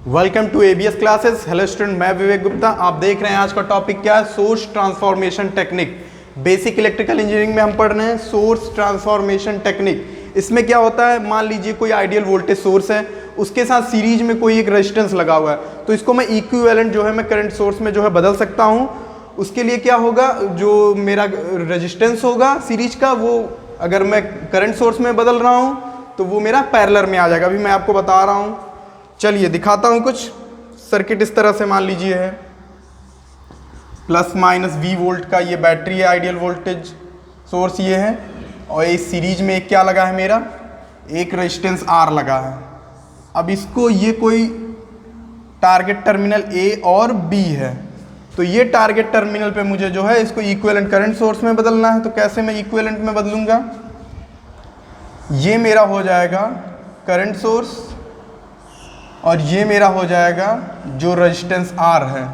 Welcome to ABS classes. Hello student, मैं विवेक गुप्ता। आप देख रहे हैं आज का टॉपिक क्या है, source transformation technique. Basic electrical engineering में हम पढ़ रहे हैं सोर्स ट्रांसफॉर्मेशन टेक्निक। इसमें क्या होता है, मान लीजिए कोई आइडियल वोल्टेज सोर्स है, उसके साथ सीरीज में कोई एक रेजिस्टेंस लगा हुआ है, तो इसको मैं इक्विवेलेंट जो है मैं करंट सोर्स में जो है बदल सकता हूँ। उसके लिए क्या होगा, जो मेरा रेजिस्टेंस होगा सीरीज का, वो अगर मैं करंट सोर्स में बदल रहा हूँ तो वो मेरा पैरेलल में आ जाएगा। अभी मैं आपको बता रहा हूँ, चलिए दिखाता हूँ। कुछ सर्किट इस तरह से मान लीजिए है, प्लस माइनस V वोल्ट का ये बैटरी है, आइडियल वोल्टेज सोर्स ये है, और इस सीरीज में एक क्या लगा है, मेरा एक रेजिस्टेंस R लगा है। अब इसको ये कोई टारगेट टर्मिनल A और B है, तो ये टारगेट टर्मिनल पे मुझे जो है इसको इक्विवेलेंट करंट सोर्स में बदलना है। तो कैसे मैं इक्विवेलेंट में बदलूंगा, ये मेरा हो जाएगा करंट सोर्स और ये मेरा हो जाएगा जो रेजिस्टेंस R है,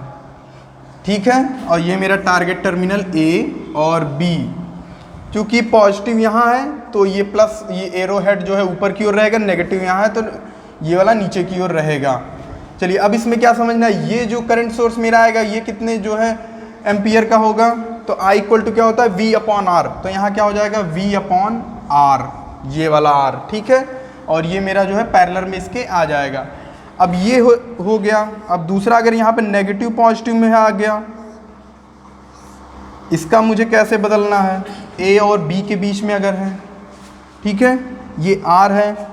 ठीक है। और ये मेरा टारगेट टर्मिनल A और B, क्योंकि पॉजिटिव यहाँ है तो ये प्लस, ये एरो हेड जो है ऊपर की ओर रहेगा, नेगेटिव यहाँ है तो ये वाला नीचे की ओर रहेगा। चलिए अब इसमें क्या समझना है, ये जो करंट सोर्स मेरा आएगा ये कितने जो है एम्पियर का होगा, तो I इक्वल टू क्या होता है V अपॉन R, तो यहाँ क्या हो जाएगा V अपॉन R, ये वाला R, ठीक है। और ये मेरा जो है पैरेलल में इसके आ जाएगा। अब ये हो गया। अब दूसरा, अगर यहाँ पे नेगेटिव पॉजिटिव में आ गया, इसका मुझे कैसे बदलना है, A और B के बीच में अगर है, ठीक है, ये R है,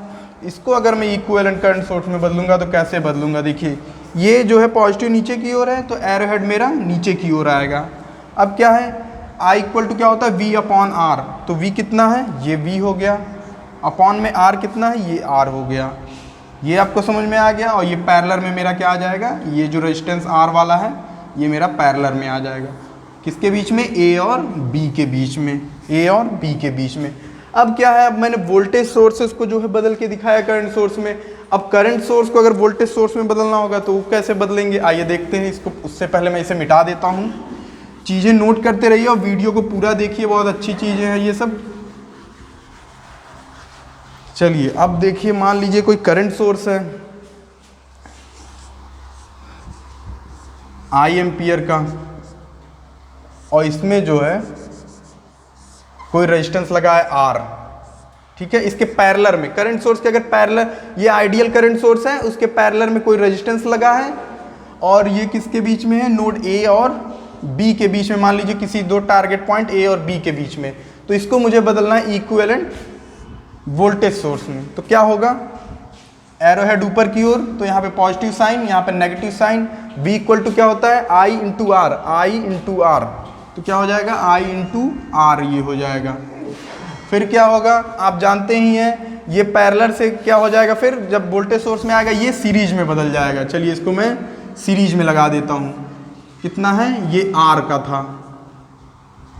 इसको अगर मैं इक्विवेलेंट करंट सोर्स में बदलूंगा तो कैसे बदलूंगा, देखिए ये जो है पॉजिटिव नीचे की ओर है तो एरो हेड मेरा नीचे की ओर आएगा। अब क्या है, I इक्वल टू क्या होता है V अपॉन R, तो V कितना है, ये V हो गया, अपॉन में R कितना है, ये R हो गया। ये आपको समझ में आ गया। और ये पैरेलल में मेरा क्या आ जाएगा, ये जो रेजिस्टेंस R वाला है ये मेरा पैरेलल में आ जाएगा, किसके बीच में, A और B के बीच में, A और B के बीच में। अब क्या है, अब मैंने वोल्टेज सोर्सेस को जो है बदल के दिखाया करंट सोर्स में। अब करंट सोर्स को अगर वोल्टेज सोर्स में बदलना होगा तो वो कैसे बदलेंगे, आइए देखते हैं इसको। उससे पहले मैं इसे मिटा देता हूँ। चीज़ें नोट करते रहिए और वीडियो को पूरा देखिए, बहुत अच्छी चीज़ें हैं ये सब। चलिए अब देखिए, मान लीजिए कोई करंट सोर्स है I एम्पियर का, और इसमें जो है कोई रेजिस्टेंस लगा है R, ठीक है। इसके पैरेलल में करंट सोर्स के अगर पैरेलल, ये आइडियल करंट सोर्स है, उसके पैरेलल में कोई रेजिस्टेंस लगा है, और ये किसके बीच में है, नोड A और B के बीच में, मान लीजिए किसी दो टारगेट पॉइंट A और B के बीच में। तो इसको मुझे बदलना है इक्विवेलेंट वोल्टेज सोर्स में। तो क्या होगा, एरो हेड ऊपर की ओर, तो यहाँ पे पॉजिटिव साइन, यहाँ पे negative sign. V equal to क्या होता है, I into R, I into R, तो क्या हो जाएगा I इंटू R, ये हो जाएगा। फिर क्या होगा, आप जानते ही हैं, ये पैरेलल से क्या हो जाएगा, फिर जब वोल्टेज सोर्स में आएगा ये सीरीज में बदल जाएगा। चलिए इसको मैं सीरीज में लगा देता हूँ। कितना है, ये R का था,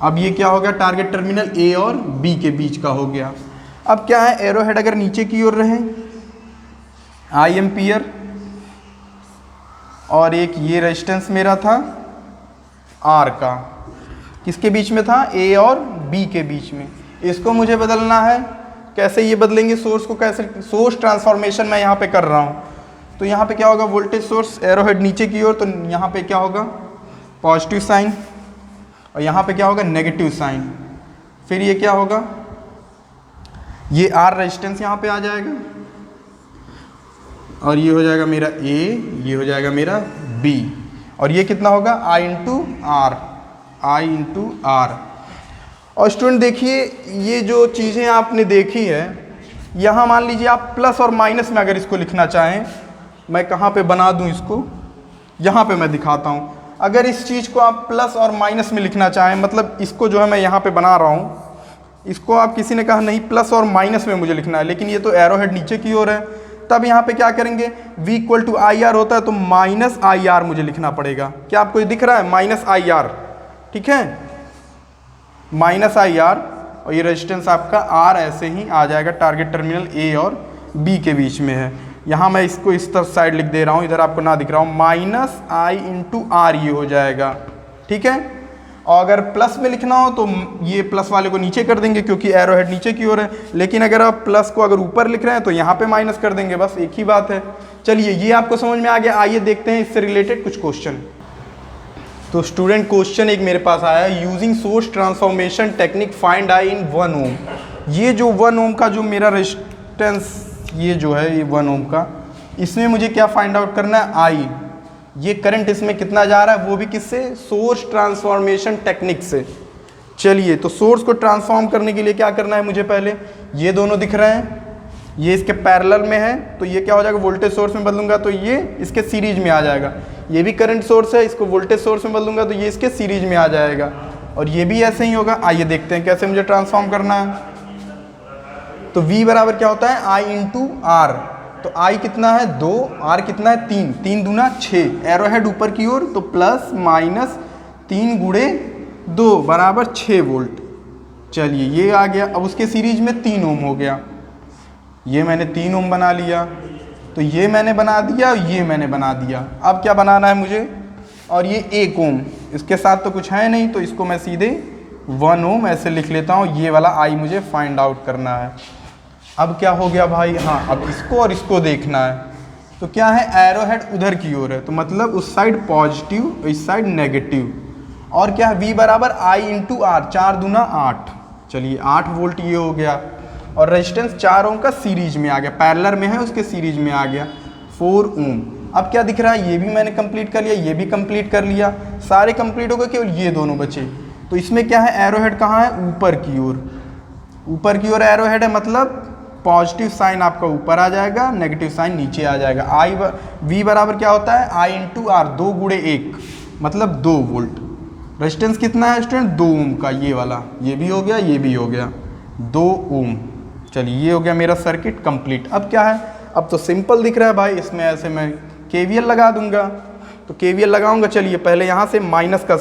अब ये क्या हो गया, टारगेट टर्मिनल A और B के बीच का हो गया। अब क्या है, एरो हेड अगर नीचे की ओर रहे, I एम्पियर, और एक ये रेजिस्टेंस मेरा था R का, किसके बीच में था, A और B के बीच में। इसको मुझे बदलना है, कैसे ये बदलेंगे सोर्स को, कैसे, सोर्स ट्रांसफॉर्मेशन मैं यहाँ पे कर रहा हूँ। तो यहाँ पे क्या होगा, वोल्टेज सोर्स, एरो हेड नीचे की ओर, तो यहाँ पे क्या होगा, पॉजिटिव साइन, और यहाँ पे क्या होगा, नेगेटिव साइन। फिर ये क्या होगा, ये R रेजिस्टेंस यहाँ पे आ जाएगा, और ये हो जाएगा मेरा A, ये हो जाएगा मेरा B, और ये कितना होगा, I into R, I into R। और स्टूडेंट देखिए, ये जो चीज़ें आपने देखी है, यहाँ मान लीजिए आप प्लस और माइनस में अगर इसको लिखना चाहें, मैं कहाँ पे बना दूँ इसको, यहाँ पे मैं दिखाता हूँ। अगर इस चीज़ को आप प्लस और माइनस में लिखना चाहें, मतलब इसको जो है मैं यहाँ पे बना रहा हूँ, इसको आप किसी ने कहा नहीं प्लस और माइनस में मुझे लिखना है, लेकिन ये तो एरो हेड नीचे की ओर है, तब यहाँ पे क्या करेंगे, V इक्वल टू IR होता है, तो माइनस IR मुझे लिखना पड़ेगा। क्या आपको ये दिख रहा है, माइनस IR, ठीक है, माइनस IR, और ये रेजिस्टेंस आपका R ऐसे ही आ जाएगा, टारगेट टर्मिनल A और B के बीच में है। यहाँ मैं इसको इस तरफ साइड लिख दे रहा हूँ, इधर आपको ना दिख रहा हूँ, माइनस I इंटू R ये हो जाएगा, ठीक है। और अगर प्लस में लिखना हो तो ये प्लस वाले को नीचे कर देंगे क्योंकि एरो हेड नीचे की ओर है, लेकिन अगर आप प्लस को अगर ऊपर लिख रहे हैं तो यहाँ पे माइनस कर देंगे, बस एक ही बात है। चलिए ये आपको समझ में आ गया। आइए देखते हैं इससे रिलेटेड कुछ क्वेश्चन। तो स्टूडेंट क्वेश्चन एक मेरे पास आया, using source transformation technique find I in 1 ohm. ये जो 1 ओम का जो मेरा रेजिस्टेंस ये जो है ये 1 ओम का, इसमें मुझे क्या फाइंड आउट करना है, आई। ये करंट इसमें कितना जा रहा है, वो भी किससे, सोर्स ट्रांसफॉर्मेशन टेक्निक से। चलिए तो सोर्स को ट्रांसफॉर्म करने के लिए क्या करना है मुझे, पहले ये दोनों दिख रहे हैं, ये इसके पैरेलल में है तो ये क्या हो जाएगा, वोल्टेज सोर्स में बदलूंगा तो ये इसके सीरीज में आ जाएगा। ये भी करंट सोर्स है, इसको वोल्टेज सोर्स में बदलूंगा तो ये इसके सीरीज में आ जाएगा, और ये भी ऐसे ही होगा। आइए देखते हैं कैसे मुझे ट्रांसफॉर्म करना है। तो V बराबर क्या होता है, I इंटू आर। तो I कितना है 2, R कितना है 3, 3 दूना 6, एरो हेड ऊपर की ओर तो प्लस माइनस 3 गुणे 2 बराबर 6 वोल्ट। चलिए ये आ गया। अब उसके सीरीज में 3 ओम हो गया, ये मैंने 3 ओम बना लिया, तो ये मैंने बना दिया, ये मैंने बना दिया। अब क्या बनाना है मुझे, और ये 1 ओम, इसके साथ तो कुछ है नहीं तो इसको मैं सीधे 1 ओम ऐसे लिख लेता हूँ। ये वाला आई मुझे फाइंड आउट करना है। अब क्या हो गया भाई, हाँ अब इसको और इसको देखना है। तो क्या है, एरो हेड उधर की ओर है तो मतलब उस साइड पॉजिटिव, इस साइड नेगेटिव। और क्या है, V बराबर I इंटू आर, 4 दूना 8। चलिए 8 वोल्ट ये हो गया, और रेजिस्टेंस 4 ओम का सीरीज में आ गया, पैरेलल में है उसके सीरीज में आ गया 4 ओम। अब क्या दिख रहा है, ये भी मैंने कंप्लीट कर लिया, ये भी कंप्लीट कर लिया, सारे कंप्लीट हो गए, केवल ये दोनों बचे। तो इसमें क्या है, एरो हेड कहाँ है, ऊपर की ओर। ऊपर की ओर एरो हेड है मतलब पॉजिटिव साइन आपका ऊपर आ जाएगा, नेगेटिव साइन नीचे आ जाएगा। V बराबर क्या होता है, I इंटू आर, 2 गुणे 1 मतलब 2 वोल्ट। रेजिस्टेंस कितना है स्टूडेंट, 2 ओम का, ये वाला, ये भी हो गया, ये भी हो गया, 2 ओम। चलिए ये हो गया मेरा सर्किट कंप्लीट। अब क्या है, अब तो सिंपल दिख रहा है भाई, इसमें ऐसे मैं KVL लगा दूंगा। तो KVL लगाऊंगा, चलिए पहले यहाँ से माइनस का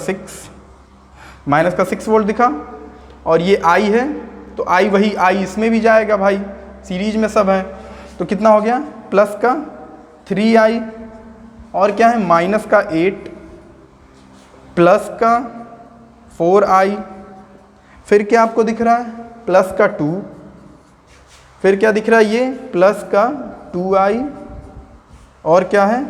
6 वोल्ट दिखा, और ये I है तो I वही I इसमें भी जाएगा भाई, सीरीज में सब है। तो कितना हो गया, प्लस का 3I, और क्या है माइनस का 8, प्लस का 4I, फिर क्या आपको दिख रहा है, प्लस का 2, फिर क्या दिख रहा है, ये प्लस का 2I, और क्या है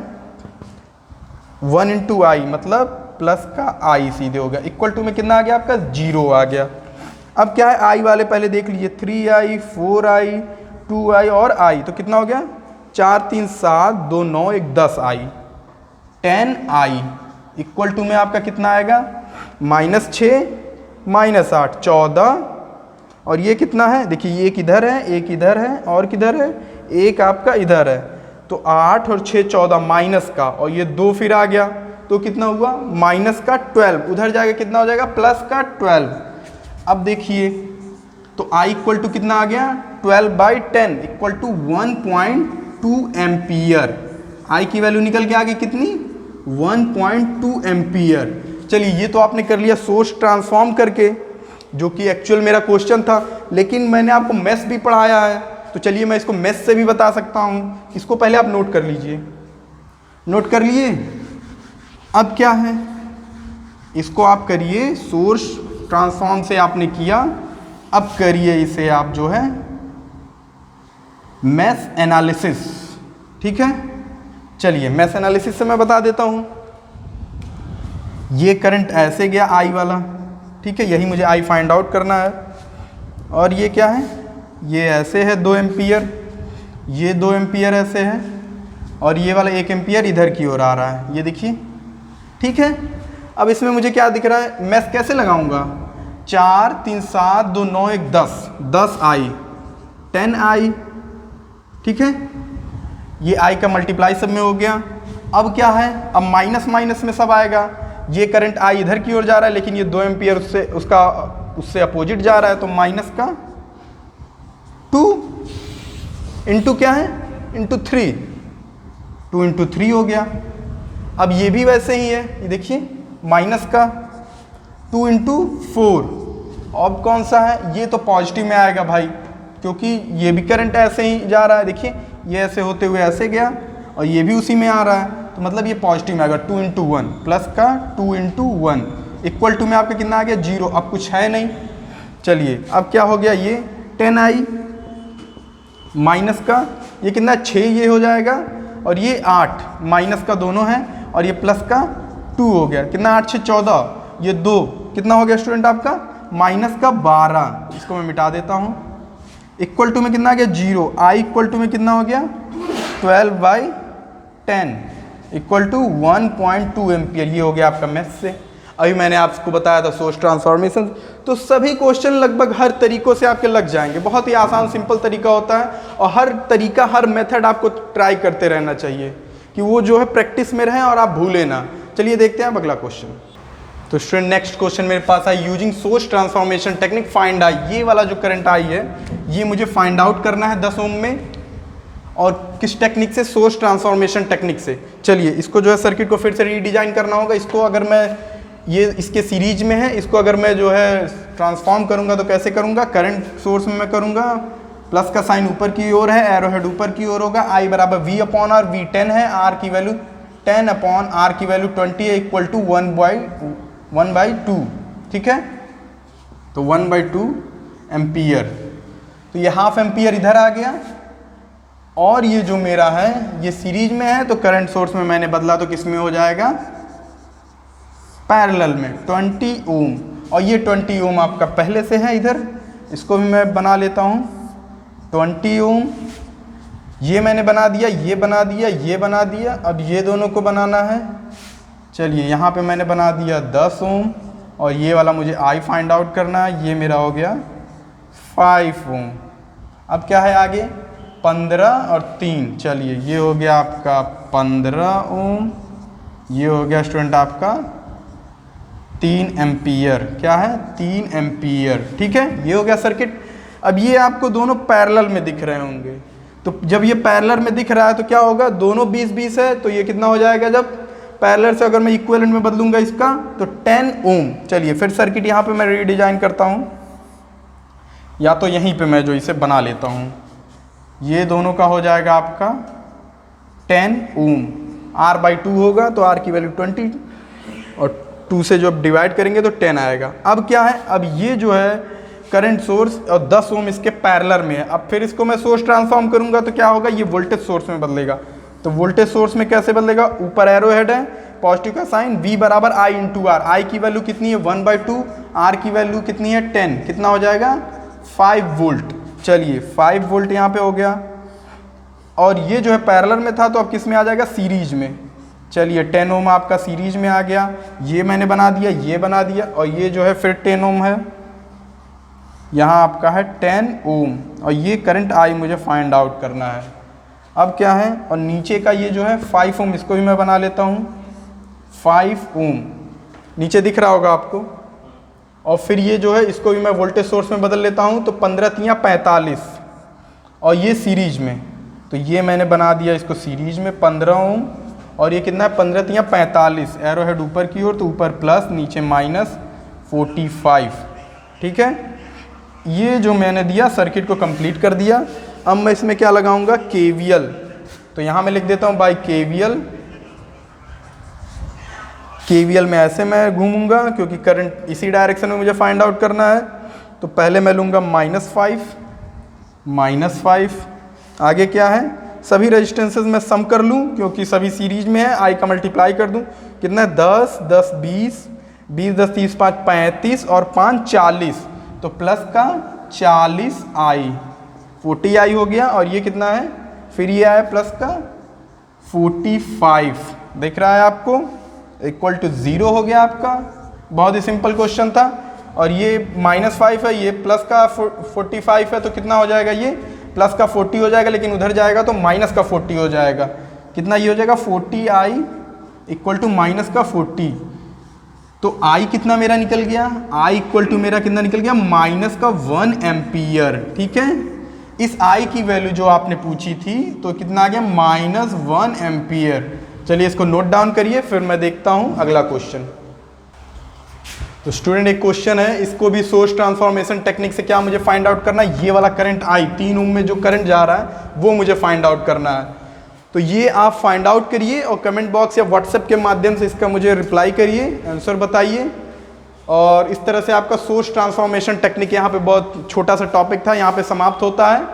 1 इंटू I मतलब प्लस का I सीधे हो गया, इक्वल टू में कितना आ गया आपका, 0 आ गया। अब क्या है, I वाले पहले देख लीजिए, 3I, 4I, 2I और I, तो कितना हो गया, 4 3 7 2 9 1 10I, 10I इक्वल टू में आपका कितना आएगा, -6 -8 14, और ये कितना है, देखिए एक इधर है, एक इधर है, और किधर है, एक आपका इधर है। तो 8 और 6 14 माइनस का, और ये 2 फिर आ गया तो कितना हुआ, माइनस का 12, उधर जाएगा कितना हो जाएगा, प्लस का 12। अब देखिए तो I इक्वल टू कितना आ गया, 12/10 इक्वल टू 1.2 एम्पियर। I की वैल्यू निकल के आ गई कितनी, 1.2 एम्पियर। चलिए ये तो आपने कर लिया सोर्स ट्रांसफॉर्म करके, जो कि एक्चुअल मेरा क्वेश्चन था, लेकिन मैंने आपको मेश भी पढ़ाया है, तो चलिए मैं इसको मेश से भी बता सकता हूँ। इसको पहले आप नोट कर लीजिए, नोट कर लिए। अब क्या है, इसको आप करिए, सोर्स ट्रांसफॉर्म से आपने किया, अब करिए इसे आप जो है मेश एनालिसिस, ठीक है। चलिए मेश एनालिसिस से मैं बता देता हूँ। ये करंट ऐसे गया I वाला, ठीक है, यही मुझे I फाइंड आउट करना है। और ये क्या है, ये ऐसे है 2 एम्पियर, ये 2 एम्पियर ऐसे है, और ये वाला 1 एम्पियर इधर की ओर आ रहा है, ये देखिए, ठीक है। अब इसमें मुझे क्या दिख रहा है, मैं कैसे लगाऊंगा, 4 3 7 2 9 1 10I 10I, ठीक है। ये I का मल्टीप्लाई सब में हो गया। अब क्या है, अब माइनस माइनस में सब आएगा। ये करंट I इधर की ओर जा रहा है, लेकिन ये 2 एम्पियर उससे अपोजिट जा रहा है, तो माइनस का 2 इंटू क्या है, इंटू 3, 2 इंटू 3 हो गया। अब ये भी वैसे ही है, ये देखिए माइनस का 2 इंटू 4, अब कौन सा है, ये तो पॉजिटिव में आएगा भाई, क्योंकि ये भी करंट ऐसे ही जा रहा है, देखिए ये ऐसे होते हुए ऐसे गया, और ये भी उसी में आ रहा है, तो मतलब ये पॉजिटिव में आएगा। 2 इंटू 1 प्लस का 2 इंटू 1, इक्वल टू में आपका कितना आ गया 0, अब कुछ है नहीं। चलिए अब क्या हो गया, ये 10i माइनस का ये कितना 6 ये हो जाएगा, और ये 8 माइनस का दोनों है, और ये प्लस का 2 हो गया, कितना 8 6 14, ये 2 कितना हो गया स्टूडेंट आपका माइनस का 12, इसको मैं मिटा देता हूँ। इक्वल टू में कितना आ गया 0, i इक्वल टू में कितना हो गया 12/10 इक्वल टू 1.2 एम्पियर, ये हो गया आपका मैथ से। अभी मैंने आपको बताया था सोर्स ट्रांसफॉर्मेशन, तो सभी क्वेश्चन लगभग हर तरीकों से आपके लग जाएंगे, बहुत ही आसान सिंपल तरीका होता है, और हर तरीका हर मेथड आपको ट्राई करते रहना चाहिए कि वो जो है प्रैक्टिस में रहे और आप भूले ना। चलिए देखते हैं अब अगला क्वेश्चन। तो स्टूडेंट नेक्स्ट क्वेश्चन मेरे पास है, using source transformation technique find आई। ये वाला जो करंट आई है ये मुझे फाइंड आउट करना है 10 ओम में, और किस टेक्निक से, सोर्स ट्रांसफॉर्मेशन टेक्निक से। चलिए इसको जो है सर्किट को फिर से रीडिजाइन करना होगा। इसको अगर मैं ये इसके सीरीज में है, इसको अगर मैं जो है ट्रांसफॉर्म करूंगा तो कैसे करूंगा, करंट सोर्स में मैं करूंगा, प्लस का साइन ऊपर की ओर है, एरो हेड ऊपर की ओर होगा, I बराबर V/R, V 10 है, R की वैल्यू 10/R की वैल्यू 20 है, इक्वल टू 1/2, ठीक है। तो 1/2 एम्पियर, तो ये हाफ एम्पियर इधर आ गया, और ये जो मेरा है ये सीरीज में है, तो करंट सोर्स में मैंने बदला तो किस में हो जाएगा, पैरेलल में 20 ओम, और ये 20 ओम आपका पहले से है इधर, इसको भी मैं बना लेता हूँ 20 ओम, ये मैंने बना दिया, ये बना दिया, ये बना दिया, अब ये दोनों को बनाना है। चलिए यहाँ पे मैंने बना दिया 10 ओम, और ये वाला मुझे आई फाइंड आउट करना है, ये मेरा हो गया 5 ओम। अब क्या है आगे 15 और 3, चलिए ये हो गया आपका 15 ओम, ये हो गया स्टूडेंट आपका 3 एम्पियर, क्या है 3 एम्पियर, ठीक है। ये हो गया सर्किट। अब ये आपको दोनों पैरेलल में दिख रहे होंगे, तो जब ये पैरेलल में दिख रहा है तो क्या होगा, दोनों 20-20 है, तो ये कितना हो जाएगा, जब पैरेलल से अगर मैं इक्विवेलेंट में बदलूंगा इसका तो 10 ओम। चलिए फिर सर्किट यहाँ पे मैं रीडिजाइन करता हूँ, या तो यहीं पे मैं जो इसे बना लेता हूँ, ये दोनों का हो जाएगा आपका 10 ओम, R/2 होगा तो R की वैल्यू 20, और 2 से जो डिवाइड करेंगे तो 10 आएगा। अब क्या है, अब ये जो है करंट सोर्स और 10 ओम इसके पैरेलल में है। अब फिर इसको मैं सोर्स ट्रांसफॉर्म करूंगा तो क्या होगा, ये वोल्टेज सोर्स में बदलेगा। तो वोल्टेज सोर्स में कैसे बदलेगा, ऊपर एरो हेड है, पॉजिटिव का साइन, V बराबर I इंटू R, I की वैल्यू कितनी है 1/2, R की वैल्यू कितनी है 10, कितना हो जाएगा 5 वोल्ट। चलिए 5 वोल्ट यहाँ पे हो गया, और ये जो है पैरेलल में था तो अब किस में आ जाएगा, सीरीज में। चलिए 10 ओम आपका सीरीज में आ गया, ये मैंने बना दिया, ये बना दिया, और ये जो है फिर 10 ओम है, यहाँ आपका है 10 ओम, और ये करंट आई मुझे फाइंड आउट करना है। अब क्या है, और नीचे का ये जो है 5 ओम, इसको भी मैं बना लेता हूँ 5 ओम, नीचे दिख रहा होगा आपको। और फिर ये जो है इसको भी मैं वोल्टेज सोर्स में बदल लेता हूँ, तो 15 × 45, और ये सीरीज में, तो ये मैंने बना दिया इसको सीरीज में 15 ओम, और ये कितना है 15 × 45, एरो हेड ऊपर की ओर, तो ऊपर प्लस नीचे माइनस 45, ठीक है। ये जो मैंने दिया सर्किट को कंप्लीट कर दिया। अब मैं इसमें क्या लगाऊंगा, KVL, तो यहाँ मैं लिख देता हूँ बाय KVL में ऐसे मैं घूमूंगा क्योंकि करंट इसी डायरेक्शन में मुझे फाइंड आउट करना है। तो पहले मैं लूँगा -5, आगे क्या है, सभी रेजिस्टेंसेस में सम कर लूँ क्योंकि सभी सीरीज में है, आई का मल्टीप्लाई कर दूँ, कितना है 10, 10, 20, 20, 10, 30, 5, 35 और 5, 40, तो प्लस का 40 आई, 40 आई हो गया, और ये कितना है, फिर ये आया प्लस का 45, दिख रहा है आपको, इक्वल टू 0 हो गया आपका। बहुत ही सिंपल क्वेश्चन था। और ये -5 है, ये प्लस का 45 है, तो कितना हो जाएगा, ये प्लस का 40 हो जाएगा, लेकिन उधर जाएगा तो माइनस का 40 हो जाएगा। कितना ये हो जाएगा 40i इक्वल टू माइनस का 40, तो I कितना मेरा निकल गया, I इक्वल टू मेरा कितना निकल गया, माइनस का 1 एम्पियर। ठीक है, इस I की वैल्यू जो आपने पूछी थी तो कितना आ गया, -1 एम्पियर। चलिए इसको नोट डाउन करिए, फिर मैं देखता हूँ अगला क्वेश्चन। तो स्टूडेंट एक क्वेश्चन है, इसको भी सोर्स ट्रांसफॉर्मेशन टेक्निक से क्या मुझे फाइंड आउट करना है, ये वाला करंट I 3 ओम में जो करंट जा रहा है वो मुझे फाइंड आउट करना है। तो ये आप फाइंड आउट करिए और कमेंट बॉक्स या व्हाट्सएप के माध्यम से इसका मुझे रिप्लाई करिए, आंसर बताइए। और इस तरह से आपका सोर्स ट्रांसफॉर्मेशन टेक्निक यहाँ पे बहुत छोटा सा टॉपिक था, यहाँ पे समाप्त होता है।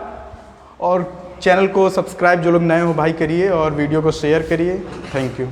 और चैनल को सब्सक्राइब जो लोग नए हो भाई करिए और वीडियो को शेयर करिए। Thank you.